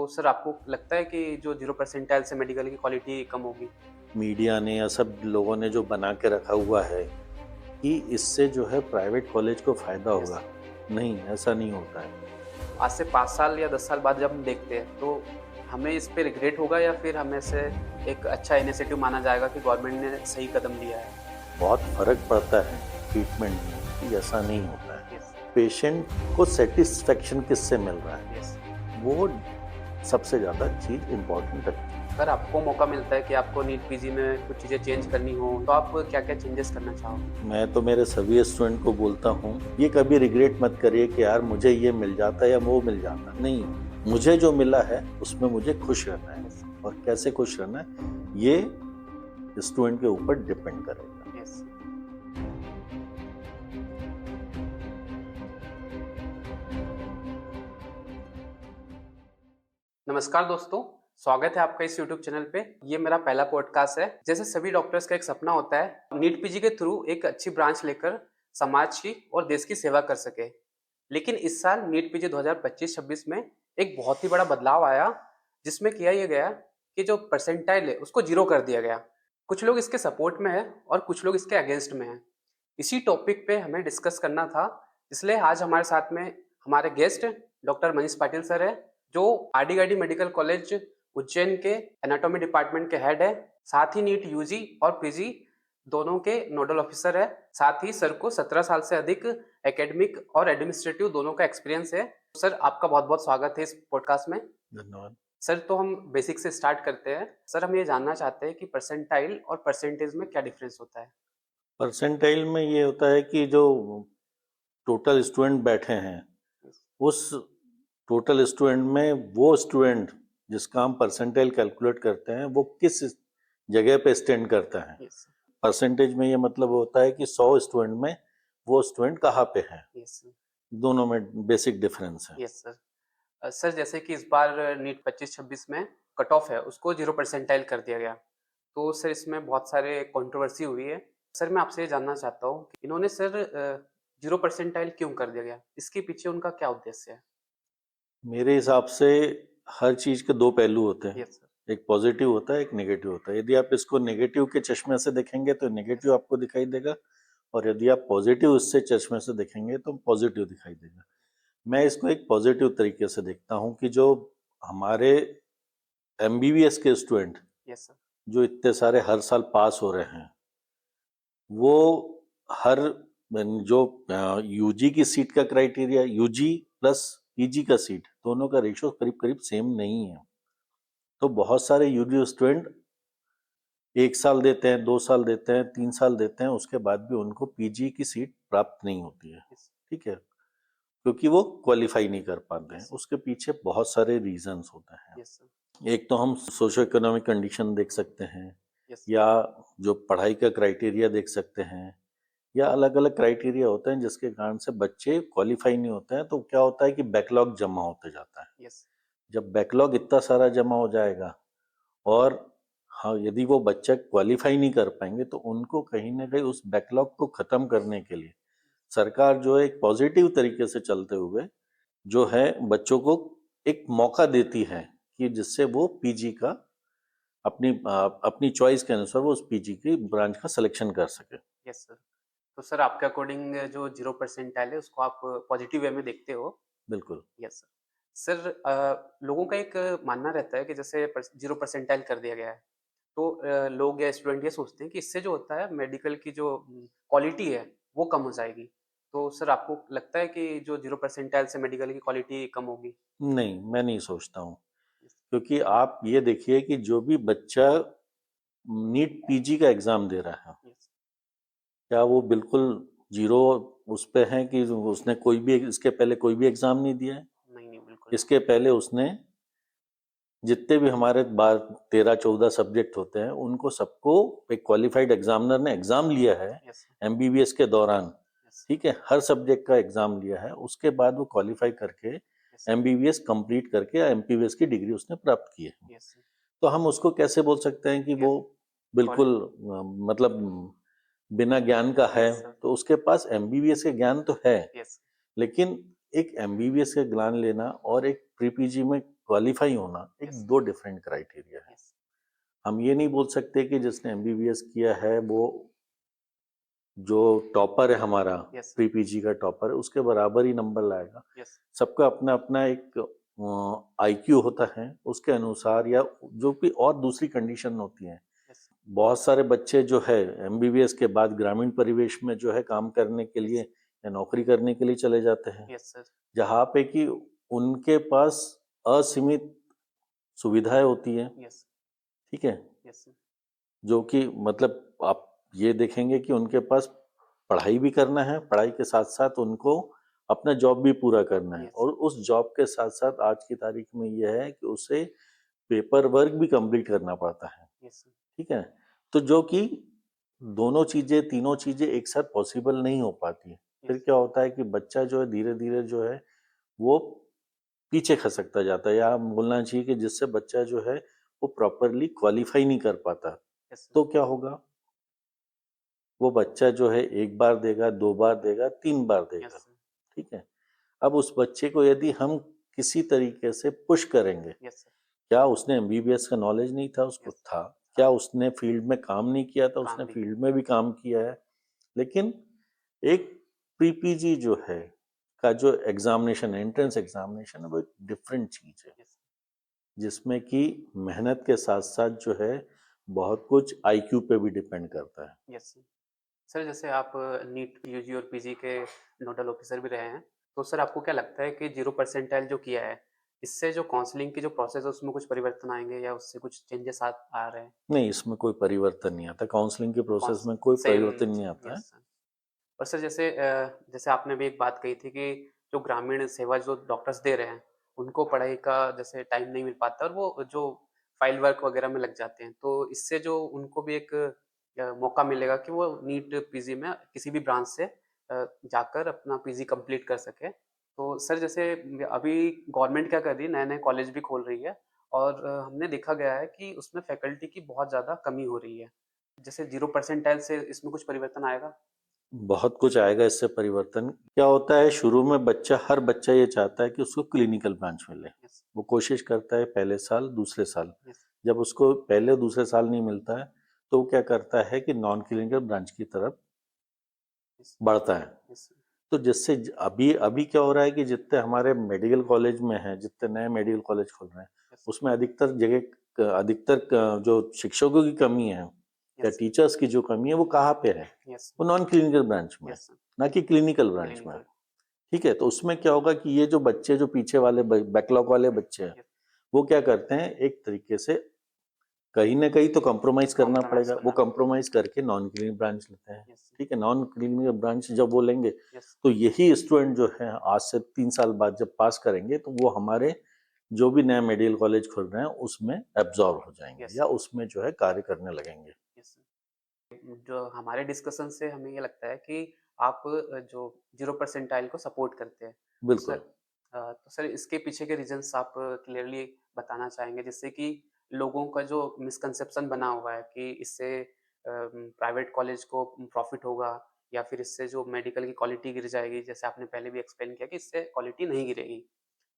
तो सर आपको लगता है कि जो 0 परसेंटाइल से मेडिकल की क्वालिटी कम होगी? मीडिया ने या सब लोगों ने जो बना के रखा हुआ है कि इससे जो है प्राइवेट कॉलेज को फायदा यस। होगा। नहीं, ऐसा नहीं होता है। आज से 5 साल या 10 साल बाद जब हम देखते हैं, तो हमें इस पे रिग्रेट होगा या फिर हमें से एक अच्छा इनिशिएटिव माना जाएगा कि गवर्नमेंट ने सही कदम लिया है? बहुत फर्क पड़ता है ट्रीटमेंट में कि ऐसा नहीं होता है। यस, पेशेंट को सेटिस्फेक्शन किससे मिल रहा है, यस। वो सबसे ज़्यादा चीज़ इम्पोर्टेंट है। अगर आपको मौका मिलता है कि आपको नीट पीजी में कुछ चीज़ें चेंज करनी हो, तो आप क्या-क्या चेंजेस करना चाहोगे? मैं तो मेरे सभी स्टूडेंट को बोलता हूँ, ये कभी रिग्रेट मत करिए कि यार मुझे ये मिल जाता या वो मिल जाता। नहीं, मुझे जो मिला है उसमें मुझे खुश रहना है। यस, और कैसे खुश रहना है, ये स्टूडेंट के ऊपर डिपेंड करेगा। यस। नमस्कार दोस्तों, स्वागत है आपका इस यूट्यूब चैनल पे। ये मेरा पहला पॉडकास्ट है। जैसे सभी डॉक्टर्स का एक सपना होता है नीट पीजी के थ्रू एक अच्छी ब्रांच लेकर समाज की और देश की सेवा कर सके। लेकिन इस साल नीट पीजी 2025-26 में एक बहुत ही बड़ा बदलाव आया, जिसमें किया ये गया कि जो परसेंटाइल है उसको जीरो कर दिया गया। कुछ लोग इसके सपोर्ट में है और कुछ लोग इसके अगेंस्ट में है। इसी टॉपिक पे हमें डिस्कस करना था, इसलिए आज हमारे साथ में हमारे guest doctor Manish Patil sir है, जो आरडी मेडिकल कॉलेज उज्जैन के एनाटॉमी डिपार्टमेंट के हेड है। साथ ही नीट यूजी और पीजी दोनों के नोडल ऑफिसर है। साथ ही सर को 17 साल से अधिक एकेडमिक और एडमिनिस्ट्रेटिव दोनों का एक्सपीरियंस है। सर आपका बहुत बहुत स्वागत है इस पॉडकास्ट में। धन्यवाद। सर तो हम बेसिक से स्टार्ट करते हैं। सर हम ये जानना चाहते हैं कि परसेंटाइल और परसेंटेज में क्या डिफरेंस होता है? परसेंटाइल में ये होता है कि जो टोटल स्टूडेंट बैठे हैं, उस टोटल स्टूडेंट में वो स्टूडेंट जिसका हम परसेंटाइल कैलकुलेट करते हैं, वो किस जगह पे स्टैंड करता है। यस, परसेंटेज में ये मतलब होता है कि 100 स्टूडेंट में वो स्टूडेंट कहाँ पे है। यस, दोनों में बेसिक डिफरेंस है। Yes sir. सर जैसे कि इस बार नीट 25-26 में कट ऑफ है उसको 0 परसेंटाइल कर दिया गया। तो सर इसमें बहुत सारे कंट्रोवर्सी हुई है। सर मैं आपसे ये जानना चाहता हूँ कि इन्होंने सर 0 परसेंटाइल क्यों कर दिया गया? इसके पीछे उनका क्या उद्देश्य है? मेरे हिसाब से हर चीज के दो पहलू होते हैं। Yes sir. एक पॉजिटिव होता है, एक नेगेटिव होता है। यदि आप इसको नेगेटिव के चश्मे से देखेंगे तो नेगेटिव आपको दिखाई देगा, और यदि आप पॉजिटिव उससे चश्मे से देखेंगे तो पॉजिटिव दिखाई देगा। मैं इसको एक पॉजिटिव तरीके से देखता हूँ कि जो हमारे एमबीबीएस के स्टूडेंट यस सर। जो इतने सारे हर साल पास हो रहे हैं, वो हर जो यूजी की सीट का क्राइटेरिया, यूजी प्लस पीजी का सीट, दोनों का रेशियो करीब करीब सेम नहीं है। तो बहुत सारे यूजी स्टूडेंट 1 साल देते हैं, 2 साल देते हैं, 3 साल देते हैं, उसके बाद भी उनको पीजी की सीट प्राप्त नहीं होती है। यस, ठीक है, क्योंकि वो क्वालिफाई नहीं कर पाते हैं। यस, उसके पीछे बहुत सारे रीजंस होते हैं। Yes sir. एक तो हम सोशो इकोनॉमिक कंडीशन देख सकते हैं, यस, या जो पढ़ाई का क्राइटेरिया देख सकते हैं, या अलग अलग क्राइटेरिया होते हैं जिसके कारण से बच्चे क्वालिफाई नहीं होते हैं। तो क्या होता है कि बैकलॉग जमा होते जाता है। यस, जब बैकलॉग इतना सारा जमा हो जाएगा, और हाँ, यदि वो बच्चा क्वालिफाई नहीं कर पाएंगे, तो उनको कहीं ना कहीं उस बैकलॉग को खत्म करने के लिए सरकार जो है एक पॉजिटिव तरीके से चलते हुए जो है बच्चों को एक मौका देती है कि जिससे वो पीजी का अपनी चॉइस के अनुसार वो उस पीजी की ब्रांच का सिलेक्शन कर सके। Yes sir. तो सर आपके अकॉर्डिंग जो 0 परसेंटाइल है उसको आप पॉजिटिव वे में देखते हो? बिल्कुल। Yes sir. सर लोगों का एक मानना रहता है कि जैसे 0 परसेंटाइल कर दिया गया है, तो लोग या स्टूडेंट ये सोचते हैं कि इससे जो होता है मेडिकल की जो क्वालिटी है वो कम हो जाएगी। तो सर आपको लगता है कि जो 0 परसेंटाइल से मेडिकल की क्वालिटी कम होगी? नहीं, मैं नहीं सोचता हूँ। यस, क्योंकि आप ये देखिए कि जो भी बच्चा नीट पीजी का एग्जाम दे रहा है, यस। क्या वो बिल्कुल जीरो उस पे है कि उसने कोई भी इसके पहले कोई भी एग्जाम नहीं दिया है? नहीं, नहीं, बिल्कुल नहीं। इसके पहले उसने जितने भी हमारे 13-14 सब्जेक्ट होते हैं, उनको सबको एक क्वालिफाइड एग्जामिनर ने एग्जाम लिया है यस, एमबीबीएस के दौरान। यस, ठीक है, हर सब्जेक्ट का एग्जाम लिया है, उसके बाद वो क्वालिफाई करके यस, एमबीबीएस कंप्लीट करके एमपीबीएस की डिग्री उसने प्राप्त की है। यस, तो हम उसको कैसे बोल सकते हैं कि वो यस, बिल्कुल क्वालिटी। मतलब बिना ज्ञान का है? Yes sir. तो उसके पास एमबीबीएस के ज्ञान तो है, यस, लेकिन एक एमबीबीएस का ज्ञान लेना और एक प्री पीजी में क्वालिफाई होना एक Yes. दो डिफरेंट क्राइटेरिया है। Yes. हम ये नहीं बोल सकते कि जिसने एमबीबीएस किया है वो जो टॉपर है हमारा, Yes. प्री पीजी का टॉपर है, उसके बराबर ही नंबर लाएगा। Yes. सबका अपना अपना एक आईक्यू होता है, उसके अनुसार या जो भी और दूसरी कंडीशन होती है। Yes. बहुत सारे बच्चे जो है एमबीबीएस के बाद ग्रामीण परिवेश में जो है काम करने के लिए या नौकरी करने के लिए चले जाते हैं, Yes, sir. जहाँ पे कि उनके पास असीमित सुविधाएं होती है। Yes. ठीक है, Yes, sir. जो कि मतलब आप ये देखेंगे कि उनके पास पढ़ाई भी करना है, पढ़ाई के साथ साथ उनको अपना जॉब भी पूरा करना है, Yes. और उस जॉब के साथ साथ आज की तारीख में यह है कि उसे पेपर वर्क भी कंप्लीट करना पड़ता है। Yes, sir. ठीक है, तो जो कि दोनों चीजें तीनों चीजें एक साथ पॉसिबल नहीं हो पाती है। फिर Yes. क्या होता है कि बच्चा जो है धीरे धीरे जो है वो पीछे खसकता जाता है, या बोलना चाहिए कि जिससे बच्चा जो है वो प्रॉपरली क्वालिफाई नहीं कर पाता। Yes, sir. तो क्या होगा, वो बच्चा जो है एक बार देगा, दो बार देगा, तीन बार Yes, देगा। sir. ठीक है, अब उस बच्चे को यदि हम किसी तरीके से पुश करेंगे, Yes, sir. क्या उसने एमबीबीएस का नॉलेज नहीं था, उसको Yes. था, क्या उसने फील्ड में काम नहीं किया था, काम उसने भी फील्ड में भी काम किया है, लेकिन एक प्रीपीजी जो है का जो एग्जामिनेशन, एंट्रेंस एग्जामिनेशन है, वो एक डिफरेंट चीज है, Yes. जिसमें कि मेहनत के साथ साथ जो है बहुत कुछ आईक्यू पे भी डिपेंड करता है। Yes, sir. सर जैसे आप नीट यूजी और पीजी के नोडल ऑफिसर भी रहे हैं, तो सर आपको क्या लगता है कि 0% जो किया है, इससे जो काउंसलिंग की जो प्रोसेस है उसमें कुछ परिवर्तन आएंगे या उससे कुछ चेंजेस आ रहे हैं? नहीं, इसमें कोई परिवर्तन नहीं आता, काउंसलिंग के प्रोसेस में काउंसलिंग कोई सेम। परिवर्तन नहीं आता है। Yes sir. और सर जैसे जैसे आपने भी एक बात कही थी कि जो ग्रामीण सेवा जो डॉक्टर्स दे रहे हैं, उनको पढ़ाई का जैसे टाइम नहीं मिल पाता और वो जो फाइल वर्क वगैरह में लग जाते हैं, तो इससे जो उनको भी एक मौका मिलेगा कि वो नीट पीजी में किसी भी ब्रांच से जाकर अपना पीजी कंप्लीट कर सके। तो सर जैसे अभी गवर्नमेंट क्या कर रही है, नए नए कॉलेज भी खोल रही है और हमने देखा गया है कि उसमें फैकल्टी की बहुत ज़्यादा कमी हो रही है। जैसे 0% से इसमें कुछ परिवर्तन आएगा? बहुत कुछ आएगा इससे परिवर्तन। क्या होता है, शुरू में हर बच्चा ये चाहता है कि उसको क्लिनिकल ब्रांच मिले। यस। वो कोशिश करता है पहले साल, दूसरे साल। यस। जब उसको पहले दूसरे साल नहीं मिलता है, तो वो क्या करता है कि नॉन क्लिनिकल ब्रांच की तरफ यस। बढ़ता है। यस। तो जिससे अभी अभी क्या हो रहा है कि जितने हमारे मेडिकल कॉलेज में हैं, जितने नए मेडिकल कॉलेज खुल रहे हैं, यस। उसमें अधिकतर जो शिक्षकों की कमी है या यस। टीचर्स की जो कमी है, वो कहाँ पे है? यस। वो नॉन क्लिनिकल ब्रांच में है, यस। ना कि क्लिनिकल ब्रांच में है। क्लिनिकल। ठीक है, तो उसमें क्या होगा कि ये जो बच्चे जो पीछे वाले बैकलॉग वाले बच्चे हैं, यस। वो क्या करते हैं, एक तरीके से कहीं ना कहीं तो कॉम्प्रोमाइज करना कॉम्प्रोमाइज पड़ेगा, वो करना पड़ेगा। कॉम्प्रोमाइज करके नॉन क्लिनिकल ब्रांच लेते हैं। यस। ठीक है, नॉन क्लिनिकल ब्रांच जब वो लेंगे, यस। तो यही स्टूडेंट जो है आज से 3 साल बाद जब पास करेंगे, तो वो हमारे जो भी नया मेडिकल कॉलेज खुल रहे हैं उसमें एब्जॉर्ब हो जाएंगे यस। या उसमें जो है कार्य करने लगेंगे। यस। जो हमारे डिस्कशन से हमें ये लगता है कि आप जो 0% को सपोर्ट करते हैं। तो बिल्कुल। तो सर इसके पीछे के रीजंस आप क्लियरली बताना चाहेंगे, जिससे कि लोगों का जो मिसकंसेप्शन बना हुआ है कि इससे प्राइवेट कॉलेज को प्रॉफिट होगा या फिर इससे जो मेडिकल की क्वालिटी गिर जाएगी, जैसे आपने पहले भी एक्सप्लेन किया कि इससे क्वालिटी नहीं गिरेगी,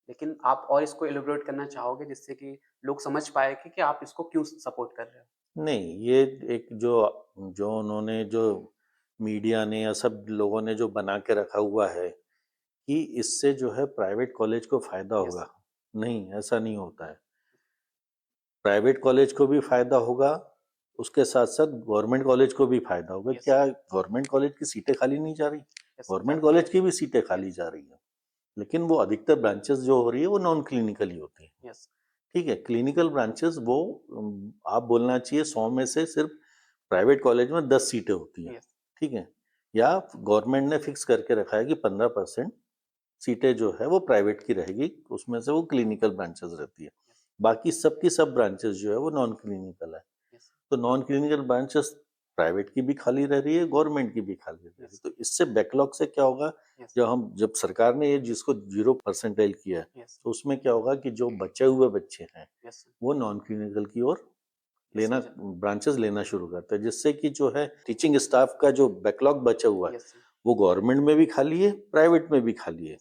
लेकिन आप और इसको एलोबरेट करना चाहोगे जिससे कि लोग समझ पाए कि आप इसको क्यों सपोर्ट कर रहे हो? नहीं, ये एक जो जो उन्होंने जो मीडिया ने या सब लोगों ने जो बना के रखा हुआ है कि इससे जो है प्राइवेट कॉलेज को फायदा यस। होगा, नहीं, ऐसा नहीं होता है। प्राइवेट कॉलेज को भी फायदा होगा, उसके साथ साथ गवर्नमेंट कॉलेज को भी फायदा होगा। यस। क्या गवर्नमेंट कॉलेज की सीटें खाली नहीं जा रही? यस गवर्नमेंट जाती है। कॉलेज की भी सीटें खाली यस। जा रही है, लेकिन वो अधिकतर ब्रांचेस जो हो रही है वो नॉन क्लिनिकल ही होती है। यस। ठीक है, क्लिनिकल ब्रांचेस वो आप बोलना चाहिए 100 में से सिर्फ प्राइवेट कॉलेज में 10 सीटें होती हैं। यस। ठीक है, या गवर्नमेंट ने फिक्स करके रखा है कि 15% सीटें जो है वो प्राइवेट की रहेगी, उसमें से वो क्लिनिकल ब्रांचेस रहती है। यस। बाकी सबकी सब ब्रांचेस जो है वो नॉन क्लिनिकल है। यस। तो नॉन क्लिनिकल ब्रांचेस प्राइवेट की भी खाली रह रही है, गवर्नमेंट की भी खाली रह रही है। यस। तो इससे बैकलॉग से क्या होगा, यस। जब सरकार ने ये जिसको 0% किया है, यस। तो उसमें क्या होगा कि जो बचे हुए बच्चे हैं यस। वो नॉन क्लिनिकल की ओर यस। लेना, ब्रांचेस लेना शुरू करते हैं, जिससे कि जो है टीचिंग स्टाफ का जो बैकलॉग बचा हुआ है यस। वो गवर्नमेंट में भी खाली है, प्राइवेट में भी खाली है।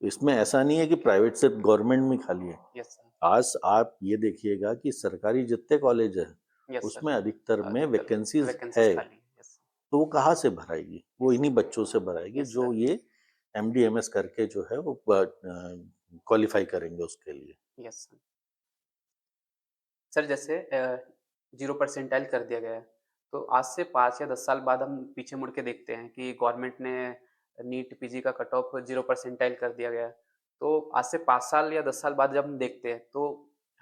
इसमें ऐसा नहीं है कि प्राइवेट से गवर्नमेंट में खाली है। यस। आज आप ये देखिएगा कि सरकारी जितने कॉलेज है यस सर। उसमें अधिकतर में वैकेंसीज वैकेंसीज है, खाली है। यस। तो वो कहाँ से भराएगी? वो यस। इन्हीं बच्चों से भराएगी यस जो सर। ये एमडीएमएस करके जो है वो क्वालिफाई करेंगे उसके लिए। Yes sir. सर जैसे 0 परसेंटाइल कर दिया गया है, तो आज से 5 या 10 साल बाद हम पीछे मुड़ के देखते हैं कि गवर्नमेंट ने नीट पीजी का कट ऑफ 0 परसेंटाइल कर दिया गया है। तो आज से 5 साल या 10 साल बाद जब हम देखते हैं तो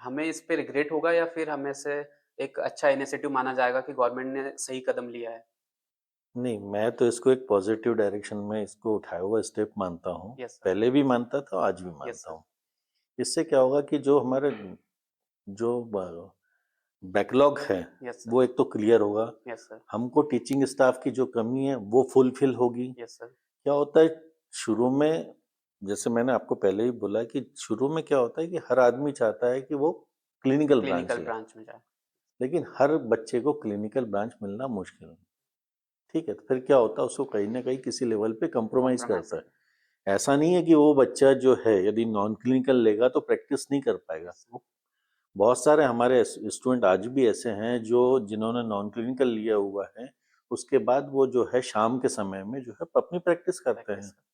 हमें इस पे रिग्रेट होगा या फिर हमें से एक अच्छा इनिशिएटिव माना जाएगा कि गवर्नमेंट ने सही कदम लिया है। नहीं, मैं तो इसको एक पॉजिटिव डायरेक्शन में इसको उठाया हुआ स्टेप मानता हूँ। Yes sir. पहले भी मानता था, आज भी यस मानता सर। हूँ। इससे क्या होगा कि जो हमारे जो बैकलॉग है यस सर। वो एक तो क्लियर होगा। Yes sir. हमको टीचिंग स्टाफ की जो कमी है वो फुलफिल होगी। Yes sir. क्या होता है शुरू में, जैसे मैंने आपको पहले ही बोला कि शुरू में क्या होता है कि हर आदमी चाहता है कि वो क्लिनिकल ब्रांच क्लिनिकल ले, ब्रांच में जाए। लेकिन हर बच्चे को क्लिनिकल ब्रांच मिलना मुश्किल है। ठीक है, तो फिर क्या होता है उसको कहीं ना कहीं किसी लेवल पे कंप्रोमाइज कॉम्प्रोमाइज करता कर। है। ऐसा नहीं है कि वो बच्चा जो है यदि नॉन क्लिनिकल लेगा तो प्रैक्टिस नहीं कर पाएगा। Yes sir. बहुत सारे हमारे स्टूडेंट आज भी ऐसे हैं जो जिन्होंने नॉन क्लिनिकल लिया हुआ है, उसके बाद वो जो है शाम के समय में जो है अपनी प्रैक्टिस करते प्रैक्टिस हैं। कर।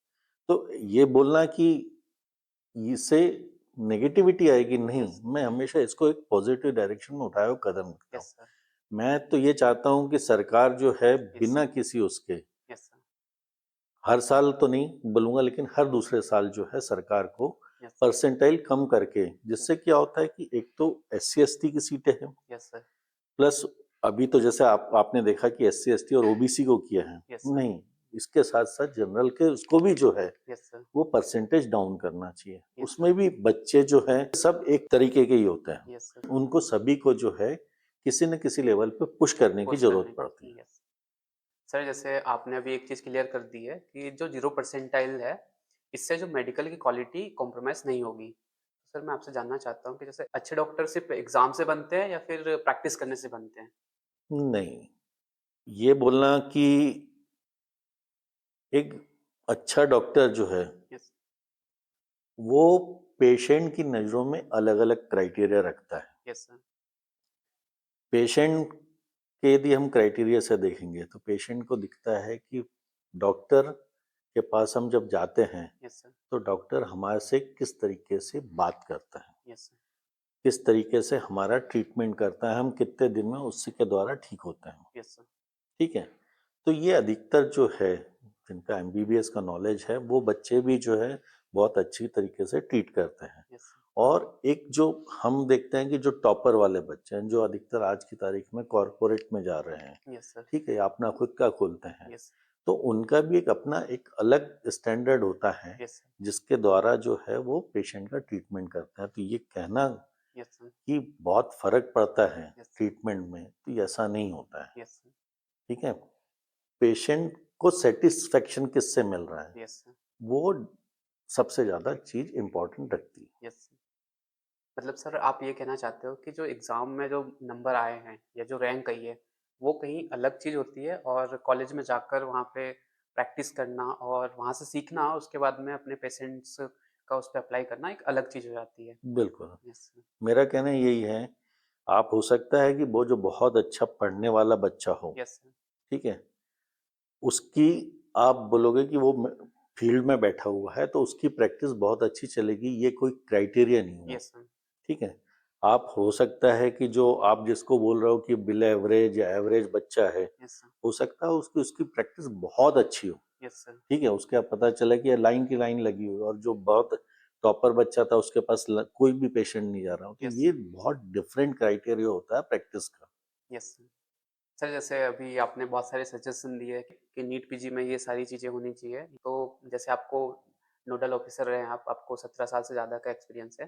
तो ये बोलना कि इससे नेगेटिविटी आएगी, नहीं। यस। मैं हमेशा इसको एक पॉजिटिव डायरेक्शन में उठाए हुए कदम रखता हूँ। Yes sir. मैं तो ये चाहता हूँ कि सरकार जो है यस। बिना किसी उसके, यस सर। हर साल तो नहीं बोलूंगा लेकिन हर दूसरे साल जो है सरकार को यस। परसेंटाइल कम करके, जिससे क्या होता है कि एक तो एससी एसटी की सीटें हैं, यस सर। प्लस अभी तो जैसे आपने देखा कि एससी एसटी और ओबीसी को किया है, यस सर। नहीं, इसके साथ साथ जनरल के उसको भी जो है यस सर। वो परसेंटेज डाउन करना चाहिए। यस उसमें भी बच्चे जो हैं सब एक तरीके के ही होते सर। Yes sir. हैं, उनको सभी को जो है किसी न किसी लेवल पे पुश करने की पुश करने जरूरत पड़ती है। की। यस। सर जैसे आपने अभी एक चीज क्लियर कर दी है कि जो 0 परसेंटाइल है इससे जो मेडिकल की क्वालिटी कॉम्प्रोमाइज नहीं होगी। तो सर मैं आपसे जानना चाहता हूँ कि जैसे अच्छे डॉक्टर सिर्फ एग्जाम से बनते हैं या फिर प्रैक्टिस करने से बनते हैं। नहीं, ये बोलना कि एक अच्छा डॉक्टर जो है यस। वो पेशेंट की नज़रों में अलग अलग क्राइटेरिया रखता है। Yes sir. पेशेंट के यदि हम क्राइटेरिया से देखेंगे तो पेशेंट को दिखता है कि डॉक्टर के पास हम जब जाते हैं यस सर। तो डॉक्टर हमारे से किस तरीके से बात करता है, यस सर। किस तरीके से हमारा ट्रीटमेंट करता है, हम कितने दिन में उसी के द्वारा ठीक होते हैं। Yes sir. ठीक है, तो ये अधिकतर जो है जिनका एमबीबीएस का नॉलेज है वो बच्चे भी जो है बहुत अच्छी तरीके से ट्रीट करते हैं। Yes sir. और एक जो हम देखते हैं कि जो टॉपर वाले बच्चे हैं जो अधिकतर आज की तारीख में कॉरपोरेट में जा रहे हैं, यस सर। ठीक है, अपना खुद का खोलते हैं, यस। तो उनका भी एक अपना एक अलग स्टैंडर्ड होता है यस सर। जिसके द्वारा जो है वो पेशेंट का ट्रीटमेंट करते हैं। तो ये कहना यस सर। कि बहुत फर्क पड़ता है यस। ट्रीटमेंट में, तो ये ऐसा नहीं होता है। Yes sir. ठीक है, पेशेंट को सेटिस्फेक्शन किससे मिल रहा है यस सर। वो सबसे ज्यादा चीज इंपॉर्टेंट रखती है। यस। मतलब सर आप ये कहना चाहते हो कि जो एग्ज़ाम में जो नंबर आए हैं या जो रैंक आई है, वो कहीं अलग चीज़ होती है और कॉलेज में जाकर वहाँ पे प्रैक्टिस करना और वहाँ से सीखना उसके बाद में अपने पेशेंट्स का उस पे अप्लाई करना एक अलग चीज़ हो जाती है। बिल्कुल, यस सर। मेरा कहना यही है। आप हो सकता है कि वो जो बहुत अच्छा पढ़ने वाला बच्चा हो, यस सर। ठीक है, उसकी आप बोलोगे कि वो फील्ड में बैठा हुआ है तो उसकी प्रैक्टिस बहुत अच्छी चलेगी, ये कोई क्राइटेरिया नहीं हुआ। Yes sir. ठीक है, आप हो सकता है कि जो आप जिसको बोल रहे हो कि बिलो एवरेज या एवरेज बच्चा है, यस सर। हो सकता है उसकी उसकी प्रैक्टिस बहुत अच्छी हो। Yes sir. ठीक है, उसके बाद पता चला कि ये लाइन की लाइन लगी हुई है और जो बहुत टॉपर बच्चा था उसके पास कोई भी पेशेंट नहीं जा रहा हो, तो यस ये सर। बहुत डिफरेंट क्राइटेरिया होता है प्रैक्टिस का। Yes sir. सर जैसे अभी आपने बहुत सारे सजेशन दिए कि नीट पीजी में ये सारी चीज़ें होनी चाहिए। तो जैसे आपको नोडल ऑफिसर रहे हैं आप, आपको 17 साल से ज़्यादा का एक्सपीरियंस है।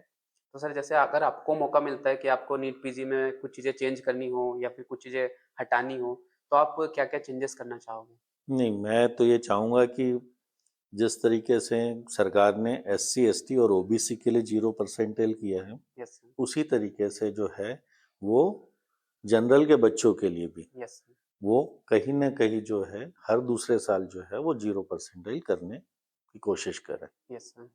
तो सर जैसे अगर आपको मौका मिलता है कि आपको नीट पीजी में कुछ चीज़ें चेंज करनी हो या फिर कुछ चीज़ें हटानी हो, तो आप क्या-क्या चेंजेस करना चाहोगे? नहीं, मैं तो ये चाहूंगा कि जिस तरीके से सरकार ने एससी एसटी और ओबीसी के लिए 0 परसेंटेज किया है, यस सर। उसी तरीके से जो है वो जनरल के बच्चों के लिए भी यस सर। वो कहीं ना कहीं जो है हर दूसरे साल जो है वो 0 परसेंटेज करने की कोशिश करें। Yes sir.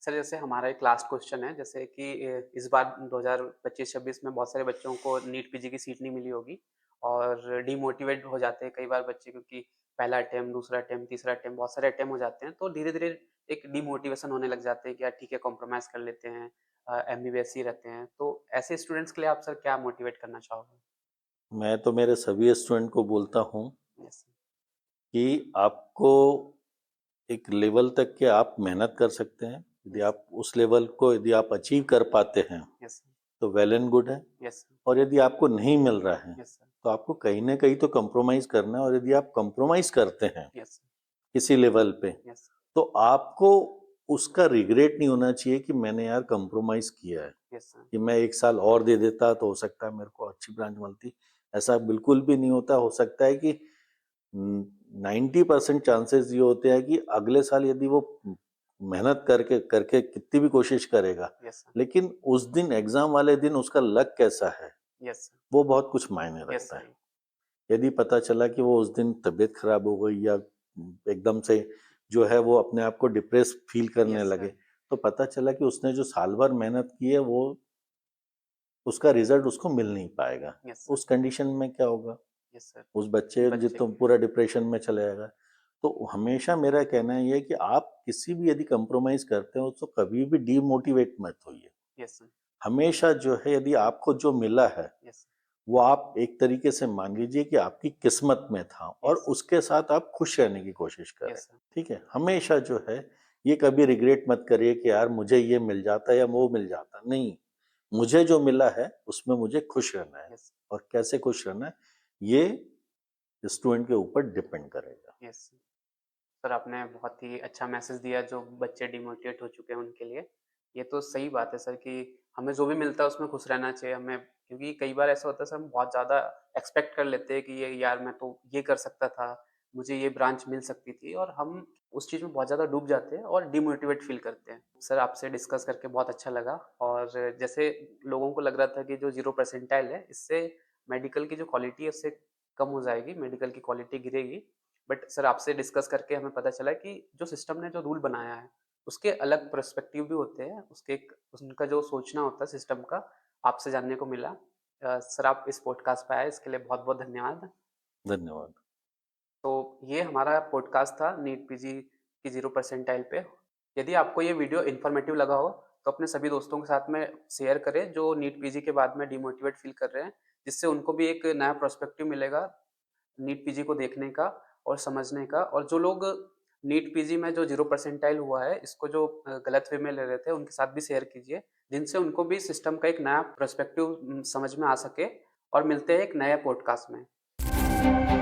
सर जैसे हमारा एक लास्ट क्वेश्चन है, जैसे कि इस बार 2025-26 में बहुत सारे बच्चों को नीट पीजी की सीट नहीं मिली होगी और डीमोटिवेट हो जाते हैं कई बार बच्चे, क्योंकि पहला अटेम्प्ट, दूसरा अटेम्प्ट, तीसरा अटेम्प्ट, बहुत सारे अटेम्प्ट हो जाते हैं, तो धीरे-धीरे एक डीमोटिवेशन होने लग जाते हैं कि यार ठीक है, कॉम्प्रोमाइज़ कर लेते हैं, एमबीबीएस ही रहते हैं। तो ऐसे स्टूडेंट्स के लिए आप सर क्या मोटिवेट करना चाहोगे? मैं तो मेरे सभी स्टूडेंट को बोलता हूँ यस, कि आपको एक लेवल तक के आप मेहनत कर सकते हैं। यदि यस, आप उस लेवल को यदि आप अचीव कर पाते हैं यस, तो वेल एंड गुड है। यस, और यदि आपको नहीं मिल रहा है यस सर, तो आपको कहीं ना कहीं तो कंप्रोमाइज करना है। और यदि आप कंप्रोमाइज करते हैं यस, किसी लेवल पे यस, तो आपको उसका रिग्रेट नहीं होना चाहिए कि मैंने यार कंप्रोमाइज किया है, यस सर, कि मैं 1 साल और दे देता तो हो सकता है मेरे को अच्छी ब्रांच मिलती। ऐसा बिल्कुल भी नहीं होता। हो सकता है कि 90% चांसेस ये होते हैं कि अगले साल यदि वो मेहनत करके करके कितनी भी कोशिश करेगा, यस सर, लेकिन उस दिन एग्जाम वाले दिन उसका लक कैसा है यस सर, वो बहुत कुछ मायने यस रखता है। सर, यदि पता चला कि वो उस दिन तबीयत खराब हो गई या एकदम से जो है वो अपने आप को डिप्रेस फील करने यस लगे, सर, तो पता चला कि उसने जो साल भर मेहनत की है वो उसका रिजल्ट उसको मिल नहीं पाएगा। यस सर, उस कंडीशन में क्या होगा? यस सर, उस बच्चे बच्चे जितना के लिए। पूरा डिप्रेशन में चले जाएगा। तो हमेशा मेरा कहना ये है कि आप किसी भी यदि कंप्रोमाइज करते हो तो कभी भी डीमोटिवेट मत होइए। यस सर, हमेशा जो है यदि आपको जो मिला है यस, वो आप एक तरीके से मान लीजिए कि आपकी किस्मत में था और यस, उसके साथ आप खुश रहने की कोशिश करें। यस सर, ठीक है? हमेशा जो है ये कभी रिग्रेट मत करिए कि यार मुझे ये मिल जाता या वो मिल जाता। नहीं, मुझे जो मिला है उसमें मुझे खुश रहना है। यस, और कैसे खुश रहना है ये स्टूडेंट के ऊपर डिपेंड करेगा। यस। सर आपने बहुत ही अच्छा मैसेज दिया जो बच्चे डिमोटिवेट हो चुके हैं उनके लिए। ये तो सही बात है सर कि हमें जो भी मिलता है उसमें खुश रहना चाहिए हमें, क्योंकि कई बार ऐसा होता है सर हम बहुत ज़्यादा एक्सपेक्ट कर लेते हैं कि ये यार मैं तो ये कर सकता था, मुझे ये ब्रांच मिल सकती थी, और हम उस चीज़ में बहुत ज़्यादा डूब जाते हैं और डिमोटिवेट फ़ील करते हैं। सर आपसे डिस्कस करके बहुत अच्छा लगा, और जैसे लोगों को लग रहा था कि जो 0 परसेंटाइल है इससे मेडिकल की जो क्वालिटी है उससे कम हो जाएगी, मेडिकल की क्वालिटी गिरेगी। बट सर आपसे डिस्कस करके हमें पता चला कि जो सिस्टम ने जो रूल बनाया है उसके अलग पर्सपेक्टिव भी होते हैं, उसके एक उनका जो सोचना होता है सिस्टम का, आपसे जानने को मिला। सर आप इस पॉडकास्ट पे आए इसके लिए बहुत बहुत धन्यवाद। धन्यवाद। तो ये हमारा पॉडकास्ट था नीट पीजी की 0 परसेंटाइल पे। यदि आपको ये वीडियो इन्फॉर्मेटिव लगा हो तो अपने सभी दोस्तों के साथ में शेयर करें जो नीट पीजी के बाद में डिमोटिवेट फील कर रहे हैं, जिससे उनको भी एक नया पर्सपेक्टिव मिलेगा नीट पीजी को देखने का और समझने का। और जो लोग नीट पीजी में जो 0 परसेंटाइल हुआ है इसको जो गलत वे में ले रहे थे उनके साथ भी शेयर कीजिए, जिनसे उनको भी सिस्टम का एक नया पर्सपेक्टिव समझ में आ सके। और मिलते हैं एक नए पॉडकास्ट में।